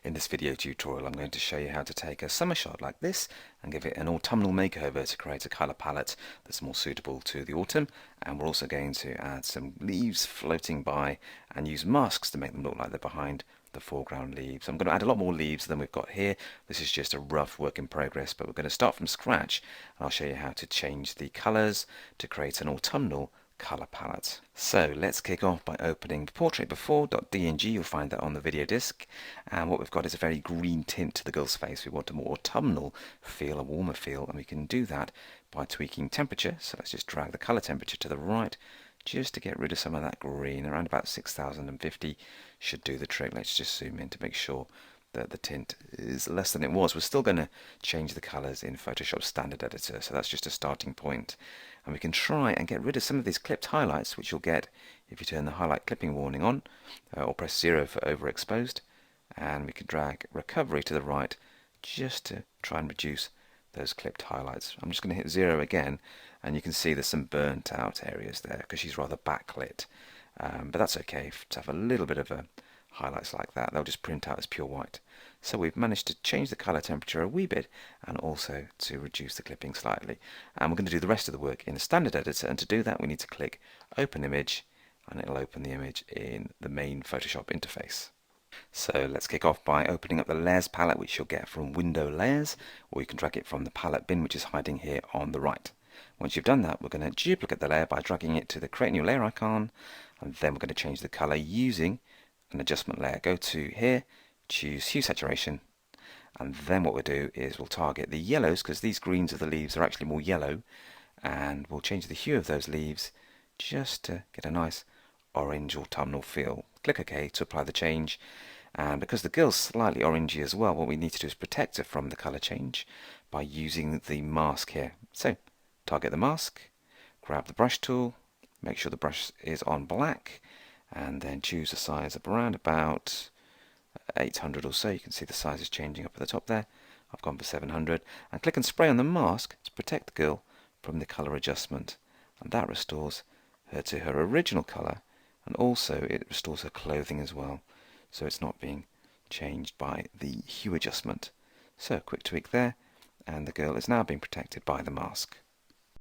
In this video tutorial I'm going to show you how to take a summer shot like this and give it an autumnal makeover to create a colour palette that's more suitable to the autumn, and we're also going to add some leaves floating by and use masks to make them look like they're behind the foreground leaves. I'm going to add a lot more leaves than we've got here. This is just a rough work in progress, but we're going to start from scratch and I'll show you how to change the colours to create an autumnal colour palette. So let's kick off by opening portraitbefore.dng. You'll find that on the video disc, and what we've got is a very green tint to the girl's face. We want a more autumnal feel, a warmer feel, and we can do that by tweaking temperature. So let's just drag the colour temperature to the right just to get rid of some of that green. Around about 6050 should do the trick. Let's just zoom in to make sure that the tint is less than it was. We're still going to change the colours in Photoshop Standard Editor, so that's just a starting point. And we can try and get rid of some of these clipped highlights, which you'll get if you turn the highlight clipping warning on, or press 0 for overexposed. And we can drag recovery to the right just to try and reduce those clipped highlights. I'm just going to hit 0 again, and you can see there's some burnt out areas there because she's rather backlit. But that's okay to have a little bit of a highlights like that. They'll just print out as pure white. So we've managed to change the color temperature a wee bit and also to reduce the clipping slightly. And we're going to do the rest of the work in a standard editor, and to do that we need to click open image, and it'll open the image in the main Photoshop interface. So let's kick off by opening up the layers palette, which you'll get from window layers, or you can drag it from the palette bin, which is hiding here on the right. Once you've done that, we're going to duplicate the layer by dragging it to the create new layer icon, and then we're going to change the color using an adjustment layer. Go to here, choose hue saturation, and then what we'll do is we'll target the yellows, because these greens of the leaves are actually more yellow, and we'll change the hue of those leaves just to get a nice orange autumnal feel. Click OK to apply the change, and because the girl's slightly orangey as well, what we need to do is protect her from the color change by using the mask here. So target the mask, grab the brush tool, make sure the brush is on black, and then choose a size of around about 800 or so. You can see the size is changing up at the top there. I've gone for 700, and click and spray on the mask to protect the girl from the color adjustment, and that restores her to her original color, and also it restores her clothing as well, so it's not being changed by the hue adjustment. So quick tweak there, and the girl is now being protected by the mask.